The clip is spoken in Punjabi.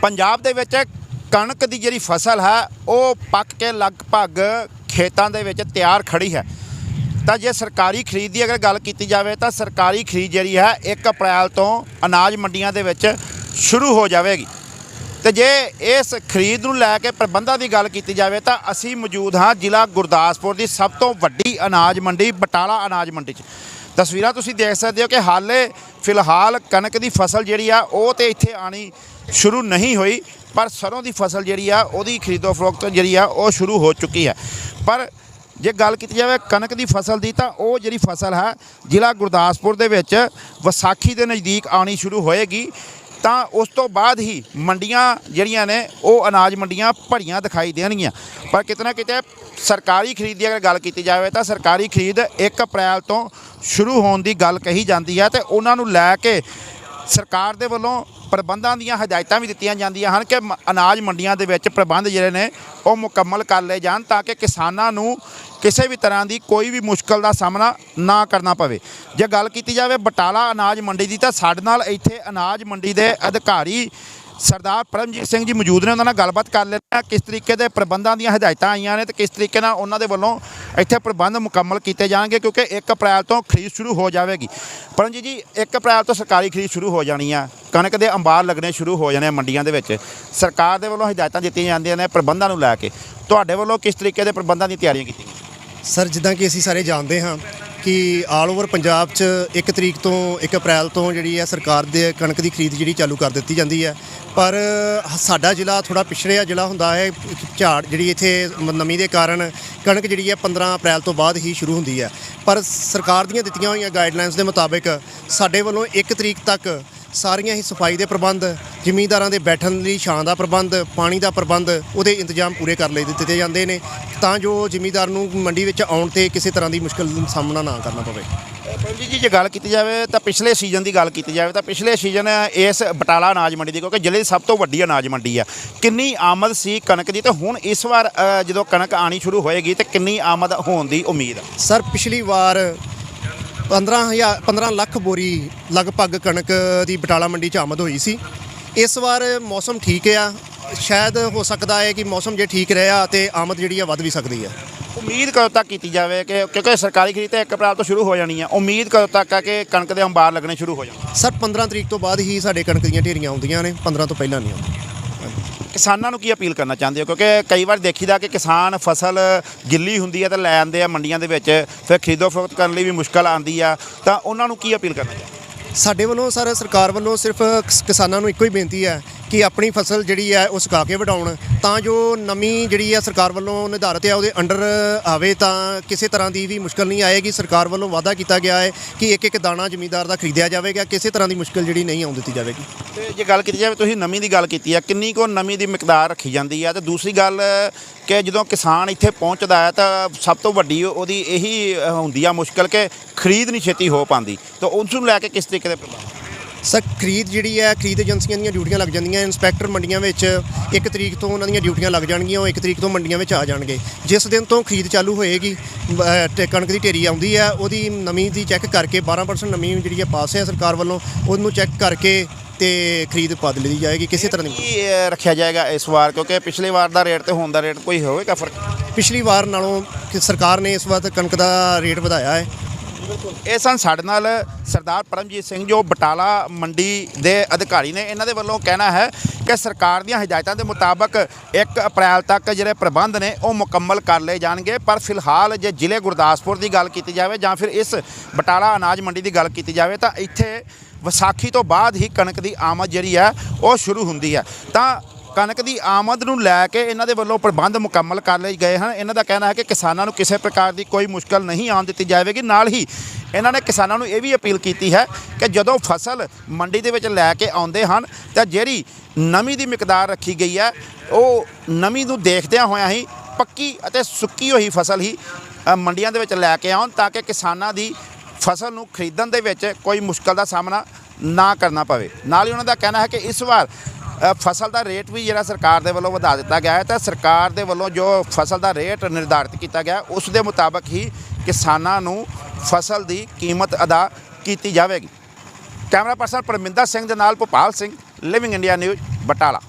ਪੰਜਾਬ ਦੇ ਵਿੱਚ ਕਣਕ ਦੀ ਜਿਹੜੀ ਫਸਲ ਹੈ ਉਹ ਪੱਕ ਕੇ ਲਗਭਗ ਖੇਤਾਂ ਦੇ ਵਿੱਚ ਤਿਆਰ ਖੜੀ ਹੈ। ਤਾਂ ਜੇ ਸਰਕਾਰੀ ਖਰੀਦ ਦੀ ਅਗਰ ਗੱਲ ਕੀਤੀ ਜਾਵੇ ਤਾਂ ਸਰਕਾਰੀ ਖਰੀਦ ਜਿਹੜੀ ਹੈ 1 ਅਪ੍ਰੈਲ ਤੋਂ ਅਨਾਜ ਮੰਡੀਆਂ ਦੇ ਵਿੱਚ ਸ਼ੁਰੂ ਹੋ ਜਾਵੇਗੀ। ਤੇ ਜੇ ਇਸ ਖਰੀਦ ਨੂੰ ਲੈ ਕੇ ਪ੍ਰਬੰਧਾਂ ਦੀ ਗੱਲ ਕੀਤੀ ਜਾਵੇ ਤਾਂ ਅਸੀਂ ਮੌਜੂਦ ਹਾਂ ਜ਼ਿਲ੍ਹਾ ਗੁਰਦਾਸਪੁਰ ਦੀ ਸਭ ਤੋਂ ਵੱਡੀ ਅਨਾਜ ਮੰਡੀ ਬਟਾਲਾ ਅਨਾਜ ਮੰਡੀ 'ਚ। ਤਸਵੀਰਾਂ ਤੁਸੀਂ ਦੇਖ ਸਕਦੇ ਹੋ ਕਿ ਹਾਲੇ ਫਿਲਹਾਲ ਕਣਕ ਦੀ ਫਸਲ ਜਿਹੜੀ ਆ ਉਹ ਤੇ ਇੱਥੇ ਆਣੀ ਸ਼ੁਰੂ ਨਹੀਂ ਹੋਈ, ਪਰ ਸਰੋਂ ਦੀ ਫਸਲ ਜਿਹੜੀ ਆ ਉਹਦੀ ਖਰੀਦੋ ਫਰੋਖਤ ਜਿਹੜੀ ਆ ਉਹ ਸ਼ੁਰੂ ਹੋ ਚੁੱਕੀ ਹੈ। ਪਰ ਜੇ ਗੱਲ ਕੀਤੀ ਜਾਵੇ ਕਣਕ ਦੀ ਫਸਲ ਦੀ ਤਾਂ ਉਹ ਜਿਹੜੀ ਫਸਲ ਹੈ ਜ਼ਿਲ੍ਹਾ ਗੁਰਦਾਸਪੁਰ ਦੇ ਵਿੱਚ ਵਿਸਾਖੀ ਦੇ ਨਜ਼ਦੀਕ ਆਉਣੀ ਸ਼ੁਰੂ ਹੋਏਗੀ। ਤਾਂ ਉਸ ਤੋਂ ਬਾਅਦ ਹੀ ਮੰਡੀਆਂ ਜਿਹੜੀਆਂ ਨੇ ਉਹ ਅਨਾਜ ਮੰਡੀਆਂ ਭਰੀਆਂ ਦਿਖਾਈ ਦੇਣਗੀਆਂ। ਪਰ ਕਿਤੇ ਨਾ ਕਿਤੇ ਸਰਕਾਰੀ ਖਰੀਦ ਦੀ ਅਗਰ ਗੱਲ ਕੀਤੀ ਜਾਵੇ ਤਾਂ ਸਰਕਾਰੀ ਖਰੀਦ 1 ਅਪ੍ਰੈਲ ਤੋਂ ਸ਼ੁਰੂ ਹੋਣ ਦੀ ਗੱਲ ਕਹੀ ਜਾਂਦੀ ਹੈ ਤੇ ਉਹਨਾਂ ਨੂੰ ਲੈ ਕੇ ਸਰਕਾਰ ਦੇ ਵੱਲੋਂ ਪ੍ਰਬੰਧਾਂ ਦੀਆਂ ਹਦਾਇਤਾਂ ਵੀ ਦਿੱਤੀਆਂ ਜਾਂਦੀਆਂ ਹਨ ਕਿ ਅਨਾਜ ਮੰਡੀਆਂ ਦੇ ਵਿੱਚ ਪ੍ਰਬੰਧ ਜਿਹੜੇ ਨੇ ਉਹ ਮੁਕੰਮਲ ਕਰ ਲਏ ਜਾਣ ਤਾਂ ਕਿ ਕਿਸਾਨਾਂ ਨੂੰ ਕਿਸੇ ਵੀ ਤਰ੍ਹਾਂ ਦੀ ਕੋਈ ਵੀ ਮੁਸ਼ਕਲ ਦਾ ਸਾਹਮਣਾ ਨਾ ਕਰਨਾ ਪਵੇ। ਜੇ ਗੱਲ ਕੀਤੀ ਜਾਵੇ ਬਟਾਲਾ ਅਨਾਜ ਮੰਡੀ ਦੀ ਤਾਂ ਸਾਡੇ ਨਾਲ ਇੱਥੇ ਅਨਾਜ ਮੰਡੀ ਦੇ ਅਧਿਕਾਰੀ ਸਰਦਾਰ ਪਰਮਜੀਤ ਸਿੰਘ ਜੀ ਮੌਜੂਦ ਨੇ। ਉਹਨਾਂ ਨਾਲ ਗੱਲਬਾਤ ਕਰ ਲੈਂਦੇ ਹਾਂ ਕਿਸ ਤਰੀਕੇ ਦੇ ਪ੍ਰਬੰਧਾਂ ਦੀਆਂ ਹਦਾਇਤਾਂ ਆਈਆਂ ਨੇ ਤੇ ਕਿਸ ਤਰੀਕੇ ਨਾਲ ਉਹਨਾਂ ਦੇ ਵੱਲੋਂ ਇੱਥੇ ਪ੍ਰਬੰਧ ਮੁਕੰਮਲ ਕੀਤੇ ਜਾਣਗੇ, ਕਿਉਂਕਿ 1 ਅਪ੍ਰੈਲ ਤੋਂ ਖਰੀਦ ਸ਼ੁਰੂ ਹੋ ਜਾਵੇਗੀ। ਪਰਮਜੀਤ ਜੀ 1 ਅਪ੍ਰੈਲ ਤੋਂ ਸਰਕਾਰੀ ਖਰੀਦ ਸ਼ੁਰੂ ਹੋ ਜਾਣੀ ਆ, ਕਣਕ ਦੇ ਅੰਬਾਰ ਲੱਗਣੇ ਸ਼ੁਰੂ ਹੋ ਜਾਣੇ ਮੰਡੀਆਂ ਦੇ ਵਿੱਚ। ਸਰਕਾਰ ਦੇ ਵੱਲੋਂ ਹਦਾਇਤਾਂ ਦਿੱਤੀਆਂ ਜਾਂਦੀਆਂ ਨੇ ਪ੍ਰਬੰਧਾਂ ਨੂੰ ਲੈ ਕੇ, ਤੁਹਾਡੇ ਵੱਲੋਂ ਕਿਸ ਤਰੀਕੇ ਦੇ ਪ੍ਰਬੰਧਾਂ ਦੀਆਂ ਤਿਆਰੀਆਂ ਕੀਤੀਆਂ? ਸਰ, ਜਿੱਦਾਂ ਕਿ ਅਸੀਂ ਸਾਰੇ ਜਾਣਦੇ ਹਾਂ ਕਿ ਆਲ ਓਵਰ ਪੰਜਾਬ 'ਚ 1 ਤਰੀਕ ਤੋਂ 1 ਅਪ੍ਰੈਲ ਤੋਂ ਜਿਹੜੀ ਹੈ ਸਰਕਾਰ ਦੇ ਕਣਕ ਦੀ ਖਰੀਦ ਜਿਹੜੀ ਚਾਲੂ ਕਰ ਦਿੱਤੀ ਜਾਂਦੀ ਹੈ। ਪਰ ਸਾਡਾ ਜ਼ਿਲ੍ਹਾ ਥੋੜ੍ਹਾ ਪਿਛੜਿਆ ਜ਼ਿਲ੍ਹਾ ਹੁੰਦਾ ਹੈ। ਝਾੜ ਜਿਹੜੀ ਇੱਥੇ ਨਮੀ ਦੇ ਕਾਰਨ ਕਣਕ ਜਿਹੜੀ ਹੈ 15 ਅਪ੍ਰੈਲ ਤੋਂ ਬਾਅਦ ਹੀ ਸ਼ੁਰੂ ਹੁੰਦੀ ਹੈ। ਪਰ ਸਰਕਾਰ ਦੀਆਂ ਦਿੱਤੀਆਂ ਹੋਈਆਂ ਗਾਈਡਲਾਈਨਸ ਦੇ ਮੁਤਾਬਿਕ ਸਾਡੇ ਵੱਲੋਂ 1 ਤਰੀਕ ਤੱਕ ਸਾਰੀਆਂ ਹੀ ਸਫਾਈ ਦੇ ਪ੍ਰਬੰਧ, ਜ਼ਿਮੀਂਦਾਰਾਂ ਦੇ ਬੈਠਣ ਲਈ ਛਾਂ ਦਾ ਪ੍ਰਬੰਧ, ਪਾਣੀ ਦਾ ਪ੍ਰਬੰਧ, ਉਹਦੇ ਇੰਤਜ਼ਾਮ ਪੂਰੇ ਕਰ ਲਏ ਦਿੱਤੇ ਜਾਂਦੇ ਨੇ ਤਾਂ ਜੋ ਜ਼ਿਮੀਂਦਾਰ ਨੂੰ ਮੰਡੀ ਵਿੱਚ ਆਉਣ 'ਤੇ ਕਿਸੇ ਤਰ੍ਹਾਂ ਦੀ ਮੁਸ਼ਕਲ ਦਾ ਸਾਹਮਣਾ ਨਾ ਕਰਨਾ ਪਵੇ। ਪਰਮਜੀਤ ਜੀ ਜੇ ਗੱਲ ਕੀਤੀ ਜਾਵੇ ਤਾਂ ਪਿਛਲੇ ਸੀਜ਼ਨ ਦੀ ਗੱਲ ਕੀਤੀ ਜਾਵੇ ਤਾਂ ਪਿਛਲੇ ਸੀਜ਼ਨ ਇਸ ਬਟਾਲਾ ਅਨਾਜ ਮੰਡੀ ਦੀ, ਕਿਉਂਕਿ ਜ਼ਿਲ੍ਹੇ ਦੀ ਸਭ ਤੋਂ ਵੱਡੀ ਅਨਾਜ ਮੰਡੀ ਆ, ਕਿੰਨੀ ਆਮਦ ਸੀ ਕਣਕ ਦੀ ਤੇ ਹੁਣ ਇਸ ਵਾਰ ਜਦੋਂ ਕਣਕ ਆਣੀ ਸ਼ੁਰੂ ਹੋਏਗੀ ਤੇ ਕਿੰਨੀ ਆਮਦ ਹੋਣ ਦੀ ਉਮੀਦ ਹੈ? ਸਰ, ਪਿਛਲੀ ਵਾਰ 15 ਲੱਖ ਬੋਰੀ ਲਗਭਗ ਕਣਕ ਦੀ ਬਟਾਲਾ ਮੰਡੀ 'ਚ ਆਮਦ ਹੋਈ ਸੀ। ਇਸ ਵਾਰ ਮੌਸਮ ਠੀਕ ਆ, ਸ਼ਾਇਦ ਹੋ ਸਕਦਾ ਹੈ ਕਿ ਮੌਸਮ ਜੇ ਠੀਕ ਰਿਹਾ ਤੇ ਆਮਦ ਜਿਹੜੀ ਆ ਵੱਧ ਵੀ ਸਕਦੀ ਹੈ। ਉਮੀਦ ਕਦੋਂ ਤੱਕ ਕੀਤੀ ਜਾਵੇ ਕਿ ਕਿਉਂਕਿ ਸਰਕਾਰੀ ਖਰੀਦ ਤਾਂ 1 ਅਪ੍ਰੈਲ ਤੋਂ ਸ਼ੁਰੂ ਹੋ ਜਾਣੀ ਆ, ਉਮੀਦ ਕਦੋਂ ਤੱਕ ਆ ਕਿ ਕਣਕ ਦੇ ਅੰਬਾਰ ਲੱਗਣੇ ਸ਼ੁਰੂ ਹੋ ਜਾਣ? ਸਰ, 15 ਤਰੀਕ ਤੋਂ ਬਾਅਦ ਹੀ ਸਾਡੇ ਕਣਕ ਦੀਆਂ ਢੇਰੀਆਂ ਆਉਂਦੀਆਂ ਨੇ, 15 ਤੋਂ ਪਹਿਲਾਂ ਨਹੀਂ ਆਉਂਦੀਆਂ। ਕਿਸਾਨਾਂ ਨੂੰ ਕੀ ਅਪੀਲ ਕਰਨਾ ਚਾਹੁੰਦੇ ਹੋ? ਕਿਉਂਕਿ ਕਈ ਵਾਰ ਦੇਖੀਦਾ ਕਿ ਕਿਸਾਨ ਫਸਲ ਗਿੱਲੀ ਹੁੰਦੀ ਹੈ ਤਾਂ ਲੈ ਆਉਂਦੇ ਆ ਮੰਡੀਆਂ ਦੇ ਵਿੱਚ, ਫਿਰ ਖਰੀਦੋ ਫਰੋਖਤ ਕਰਨ ਲਈ ਵੀ ਮੁਸ਼ਕਲ ਆਉਂਦੀ ਆ, ਤਾਂ ਉਹਨਾਂ ਨੂੰ ਕੀ ਅਪੀਲ ਕਰਨਾ ਚਾਹੁੰਦੇ? ਸਾਡੇ ਵੱਲੋਂ ਸਰ ਸਰਕਾਰ ਵੱਲੋਂ ਸਿਰਫ ਕਿਸਾਨਾਂ ਨੂੰ ਇੱਕੋ ਹੀ ਬੇਨਤੀ ਹੈ ਕਿ ਆਪਣੀ ਫਸਲ ਜਿਹੜੀ ਹੈ ਉਹ ਸੁਕਾ ਕੇ ਵਢਾਉਣ ਤਾਂ ਜੋ ਨਮੀ ਜਿਹੜੀ ਹੈ ਸਰਕਾਰ ਵੱਲੋਂ ਨਿਰਧਾਰਿਤ ਹੈ ਉਹਦੇ ਅੰਡਰ ਆਵੇ, ਤਾਂ ਕਿਸੇ ਤਰ੍ਹਾਂ ਦੀ ਵੀ ਮੁਸ਼ਕਲ ਨਹੀਂ ਆਏਗੀ। ਸਰਕਾਰ ਵੱਲੋਂ ਵਾਅਦਾ ਕੀਤਾ ਗਿਆ ਹੈ ਕਿ ਇੱਕ ਦਾਣਾ ਜ਼ਮੀਂਦਾਰ ਦਾ ਖਰੀਦਿਆ ਜਾਵੇਗਾ, ਕਿਸੇ ਤਰ੍ਹਾਂ ਦੀ ਮੁਸ਼ਕਲ ਜਿਹੜੀ ਨਹੀਂ ਆਉਣ ਦਿੱਤੀ ਜਾਵੇਗੀ। ਤੇ ਜੇ ਗੱਲ ਕੀਤੀ ਜਾਵੇ, ਤੁਸੀਂ ਨਮੀ ਦੀ ਗੱਲ ਕੀਤੀ ਆ, ਕਿੰਨੀ ਕੁ ਨਮੀ ਦੀ ਮਿਕਦਾਰ ਰੱਖੀ ਜਾਂਦੀ ਆ? ਤੇ ਦੂਸਰੀ ਗੱਲ ਕਿ ਜਦੋਂ ਕਿਸਾਨ ਇੱਥੇ ਪਹੁੰਚਦਾ ਹੈ ਤਾਂ ਸਭ ਤੋਂ ਵੱਡੀ ਉਹਦੀ ਇਹੀ ਹੁੰਦੀ ਆ ਮੁਸ਼ਕਲ ਕਿ ਖਰੀਦ ਨਹੀਂ ਛੇਤੀ ਹੋ ਪਾਉਂਦੀ, ਤਾਂ ਉਸ ਨੂੰ ਲੈ ਕੇ ਕਿਸ ਤਰੀਕੇ ਦੇ ਪ੍ਰਬੰਧ? ਸਰ, ਖਰੀਦ ਜਿਹੜੀ ਹੈ ਖਰੀਦ ਏਜੰਸੀਆਂ ਦੀਆਂ ਡਿਊਟੀਆਂ ਲੱਗ ਜਾਂਦੀਆਂ। ਇੰਸਪੈਕਟਰ ਮੰਡੀਆਂ ਵਿੱਚ 1 ਤਰੀਕ ਤੋਂ ਉਹਨਾਂ ਦੀਆਂ ਡਿਊਟੀਆਂ ਲੱਗ ਜਾਣਗੀਆਂ, ਉਹ 1 ਤਰੀਕ ਤੋਂ ਮੰਡੀਆਂ ਵਿੱਚ ਆ ਜਾਣਗੇ। ਜਿਸ ਦਿਨ ਤੋਂ ਖਰੀਦ ਚਾਲੂ ਹੋਏਗੀ, ਕਣਕ ਦੀ ਢੇਰੀ ਆਉਂਦੀ ਹੈ, ਉਹਦੀ ਨਮੀ ਦੀ ਚੈੱਕ ਕਰਕੇ 12% ਨਮੀ ਜਿਹੜੀ ਹੈ ਪਾਸ ਹੈ ਸਰਕਾਰ ਵੱਲੋਂ, ਉਹਨੂੰ ਚੈੱਕ ਕਰਕੇ ਤੇ ਖਰੀਦ ਪਾ ਲਈ ਜਾਏਗੀ। ਕਿਸੇ ਤਰ੍ਹਾਂ ਦੀ ਕੀ ਰੱਖਿਆ ਜਾਏਗਾ ਇਸ ਵਾਰ, ਕਿਉਂਕਿ ਪਿਛਲੇ ਵਾਰ ਦਾ ਰੇਟ ਤੇ ਹੁਣ ਦਾ ਰੇਟ ਕੋਈ ਹੋਵੇਗਾ ਫਰਕ? ਪਿਛਲੀ ਵਾਰ ਨਾਲੋਂ ਸਰਕਾਰ ਨੇ ਇਸ ਵਾਰ ਕਣਕ ਦਾ ਰੇਟ ਵਧਾਇਆ ਹੈ। ਇਹ ਸਨ ਸਾਡੇ ਨਾਲ ਸਰਦਾਰ ਪਰਮਜੀਤ ਸਿੰਘ ਜੋ ਬਟਾਲਾ ਮੰਡੀ ਦੇ ਅਧਿਕਾਰੀ ਨੇ। ਇਹਨਾਂ ਦੇ ਵੱਲੋਂ ਕਹਿਣਾ ਹੈ ਕਿ ਸਰਕਾਰ ਦੀਆਂ ਹਦਾਇਤਾਂ ਦੇ ਮੁਤਾਬਕ 1 ਅਪ੍ਰੈਲ ਤੱਕ ਜਿਹੜੇ ਪ੍ਰਬੰਧ ਨੇ ਉਹ ਮੁਕੰਮਲ ਕਰ ਲਏ ਜਾਣਗੇ। ਪਰ ਫਿਲਹਾਲ ਜੇ ਜ਼ਿਲ੍ਹੇ ਗੁਰਦਾਸਪੁਰ ਦੀ ਗੱਲ ਕੀਤੀ ਜਾਵੇ ਜਾਂ ਫਿਰ ਇਸ ਬਟਾਲਾ ਅਨਾਜ ਮੰਡੀ ਦੀ ਗੱਲ ਕੀਤੀ ਜਾਵੇ ਤਾਂ ਇੱਥੇ ਵਿਸਾਖੀ ਤੋਂ ਬਾਅਦ ਹੀ ਕਣਕ ਦੀ ਆਮਦ ਜਿਹੜੀ ਹੈ ਉਹ ਸ਼ੁਰੂ ਹੁੰਦੀ ਹੈ। ਤਾਂ ਕਣਕ ਦੀ ਆਮਦ ਨੂੰ ਲੈ ਕੇ ਇਹਨਾਂ ਦੇ ਵੱਲੋਂ ਪ੍ਰਬੰਧ ਮੁਕੰਮਲ ਕਰ ਲਏ ਗਏ ਹਨ। ਇਹਨਾਂ ਦਾ ਕਹਿਣਾ ਹੈ ਕਿ ਕਿਸਾਨਾਂ ਨੂੰ ਕਿਸੇ ਪ੍ਰਕਾਰ ਦੀ ਕੋਈ ਮੁਸ਼ਕਲ ਨਹੀਂ ਆਉਣ ਦਿੱਤੀ ਜਾਵੇਗੀ। ਨਾਲ ਹੀ ਇਹਨਾਂ ਨੇ ਕਿਸਾਨਾਂ ਨੂੰ ਇਹ ਵੀ ਅਪੀਲ ਕੀਤੀ ਹੈ ਕਿ ਜਦੋਂ ਫਸਲ ਮੰਡੀ ਦੇ ਵਿੱਚ ਲੈ ਕੇ ਆਉਂਦੇ ਹਨ ਤਾਂ ਜਿਹੜੀ ਨਮੀ ਦੀ ਮਿਕਦਾਰ ਰੱਖੀ ਗਈ ਹੈ ਉਹ ਨਮੀ ਨੂੰ ਦੇਖਦਿਆਂ ਹੋਇਆਂ ਹੀ ਪੱਕੀ ਅਤੇ ਸੁੱਕੀ ਹੋਈ ਫਸਲ ਹੀ ਮੰਡੀਆਂ ਦੇ ਵਿੱਚ ਲੈ ਕੇ ਆਉਣ ਤਾਂ ਕਿ ਕਿਸਾਨਾਂ ਦੀ ਫਸਲ ਨੂੰ ਖਰੀਦਣ ਦੇ ਵਿੱਚ ਕੋਈ ਮੁਸ਼ਕਲ ਦਾ ਸਾਹਮਣਾ ਨਾ ਕਰਨਾ ਪਵੇ। ਨਾਲ ਹੀ ਉਹਨਾਂ ਦਾ ਕਹਿਣਾ ਹੈ ਕਿ ਇਸ ਵਾਰ ਫਸਲ ਦਾ ਰੇਟ ਵੀ ਜਿਹੜਾ ਸਰਕਾਰ ਦੇ ਵੱਲੋਂ ਵਧਾ ਦਿੱਤਾ ਗਿਆ ਹੈ ਤਾਂ ਸਰਕਾਰ ਦੇ ਵੱਲੋਂ ਜੋ ਫਸਲ ਦਾ ਰੇਟ ਨਿਰਧਾਰਿਤ ਕੀਤਾ ਗਿਆ ਉਸ ਦੇ ਮੁਤਾਬਕ ਹੀ ਕਿਸਾਨਾਂ ਨੂੰ ਫਸਲ ਦੀ ਕੀਮਤ ਅਦਾ ਕੀਤੀ ਜਾਵੇਗੀ। ਕੈਮਰਾ ਪਰਸਨ ਪਰਮਿੰਦਰ ਸਿੰਘ ਦੇ ਨਾਲ Bhopal Singh, living India news, Batala.